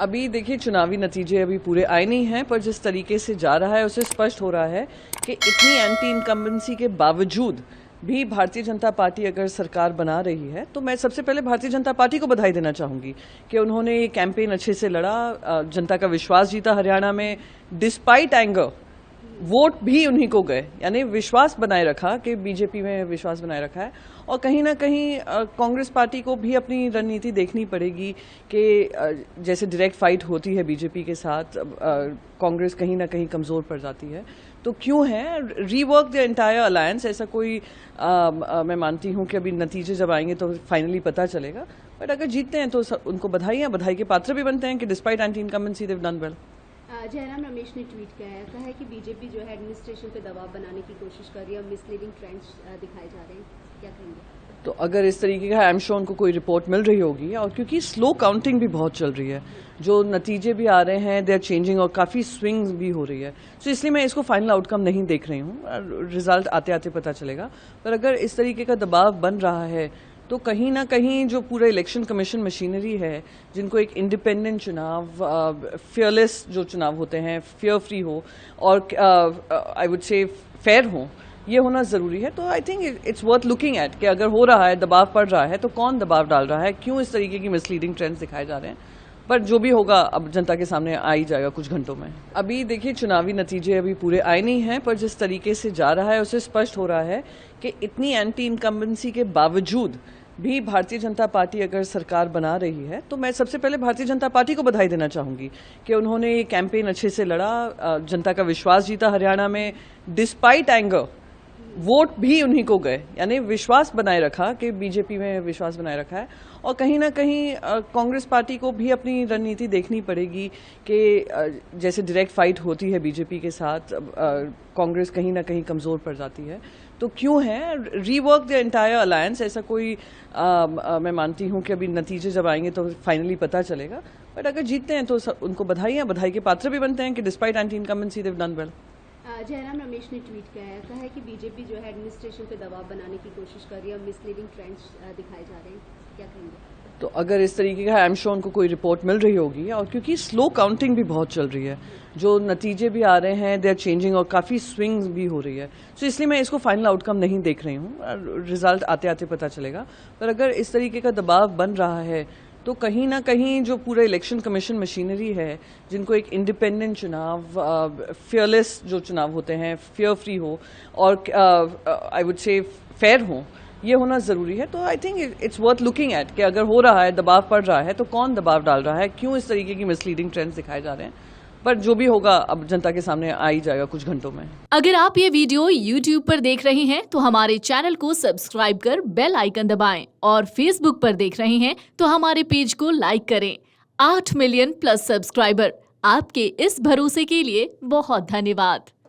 अभी देखिए चुनावी नतीजे अभी पूरे आए नहीं हैं, पर जिस तरीके से जा रहा है उससे स्पष्ट हो रहा है कि इतनी एंटी इनकम्बेंसी के बावजूद भी भारतीय जनता पार्टी अगर सरकार बना रही है तो मैं सबसे पहले भारतीय जनता पार्टी को बधाई देना चाहूंगी कि उन्होंने ये कैंपेन अच्छे से लड़ा, जनता का विश्वास जीता हरियाणा में। डिस्पाइट एंगर वोट भी उन्हीं को गए, यानी विश्वास बनाए रखा कि बीजेपी में विश्वास बनाए रखा है। और कहीं ना कहीं कांग्रेस पार्टी को भी अपनी रणनीति देखनी पड़ेगी कि जैसे डायरेक्ट फाइट होती है बीजेपी के साथ, कांग्रेस कहीं ना कहीं कमजोर पड़ जाती है। तो क्यों है रीवर्क द एंटायर अलायंस, ऐसा कोई मैं मानती हूं कि अभी नतीजे जब आएंगे तो फाइनली पता चलेगा। बट अगर जीतते हैं तो उनको बधाई के पात्र भी बनते हैं कि despite anti incumbency they have done well. Jairam Ramesh ने ट्वीट किया है, कहा है कि बीजेपी जो है एडमिनिस्ट्रेशन पे दबाव बनाने की कोशिश कर रही है और मिसलीडिंग ट्रेंड्स दिखाए जा रहे हैं, क्या कहेंगे? तो अगर इस तरीके का आई एम श्योर उनको कोई रिपोर्ट मिल रही होगी, और क्योंकि स्लो काउंटिंग भी बहुत चल रही है, जो नतीजे भी आ रहे हैं दे आर चेंजिंग और काफ़ी स्विंग्स भी हो रही है, तो इसलिए मैं इसको फाइनल आउटकम नहीं देख रही हूँ। रिजल्ट आते आते पता चलेगा। पर अगर इस तरीके का दबाव बन रहा है तो कहीं ना कहीं जो पूरा इलेक्शन कमीशन मशीनरी है, जिनको एक इंडिपेंडेंट चुनाव, फियरलेस जो चुनाव होते हैं, फियर फ्री हो और आई वुड से फेयर हो, ये होना जरूरी है। तो I think it's worth looking at कि अगर हो रहा है, दबाव पड़ रहा है, तो कौन दबाव डाल रहा है, क्यों इस तरीके की मिसलीडिंग ट्रेंड्स दिखाए जा रहे हैं। पर जो भी होगा अब जनता के सामने आ ही जाएगा कुछ घंटों में। अभी देखिए चुनावी नतीजे अभी पूरे आए नहीं हैं, पर जिस तरीके से जा रहा है उससे स्पष्ट हो रहा है कि इतनी एंटी इनकम्बेंसी के बावजूद भी भारतीय जनता पार्टी अगर सरकार बना रही है तो मैं सबसे पहले भारतीय जनता पार्टी को बधाई देना चाहूंगी कि उन्होंने ये कैंपेन अच्छे से लड़ा, जनता का विश्वास जीता हरियाणा में। डिस्पाइट एंगर वोट भी उन्हीं को गए, यानी विश्वास बनाए रखा कि बीजेपी में विश्वास बनाए रखा है। और कहीं ना कहीं कांग्रेस पार्टी को भी अपनी रणनीति देखनी पड़ेगी कि जैसे डायरेक्ट फाइट होती है बीजेपी के साथ, कांग्रेस कहीं ना कहीं कमजोर पड़ जाती है। तो क्यों है रीवर्क द एंटायर अलायंस, ऐसा कोई मैं मानती हूं कि अभी नतीजे जब आएंगे तो फाइनली पता चलेगा। बट अगर जीतते हैं तो उनको बधाई के पात्र भी बनते हैं कि despite anti incumbency they have done well. Jairam Ramesh ने ट्वीट किया है, कहा है कि बीजेपी जो है एडमिनिस्ट्रेशन पे दबाव बनाने की कोशिश कर रही है और मिसलीडिंग ट्रेंड्स दिखाए जा रहे हैं, क्या कहेंगे? तो अगर इस तरीके का आई एम श्योर उनको कोई रिपोर्ट मिल रही होगी, और क्योंकि स्लो काउंटिंग भी बहुत चल रही है, जो नतीजे भी आ रहे हैं दे आर चेंजिंग और काफ़ी स्विंग्स भी हो रही है, तो इसलिए मैं इसको फाइनल आउटकम नहीं देख रही हूँ। रिजल्ट आते आते पता चलेगा। पर अगर इस तरीके का दबाव बन रहा है तो कहीं ना कहीं जो पूरा इलेक्शन कमीशन मशीनरी है, जिनको एक इंडिपेंडेंट चुनाव, फियरलेस जो चुनाव होते हैं, फियर फ्री हो और आई वुड से फेयर हो, ये होना जरूरी है। तो I think it's worth looking at कि अगर हो रहा है, दबाव पड़ रहा है, तो कौन दबाव डाल रहा है, क्यों इस तरीके की मिसलीडिंग ट्रेंड्स दिखाए जा रहे हैं। पर जो भी होगा अब जनता के सामने आ ही जाएगा कुछ घंटों में। अगर आप ये वीडियो YouTube पर देख रहे हैं तो हमारे चैनल को सब्सक्राइब कर बेल आइकन दबाएं, और Facebook पर देख रहे हैं तो हमारे पेज को लाइक करें। 8 मिलियन प्लस सब्सक्राइबर, आपके इस भरोसे के लिए बहुत धन्यवाद।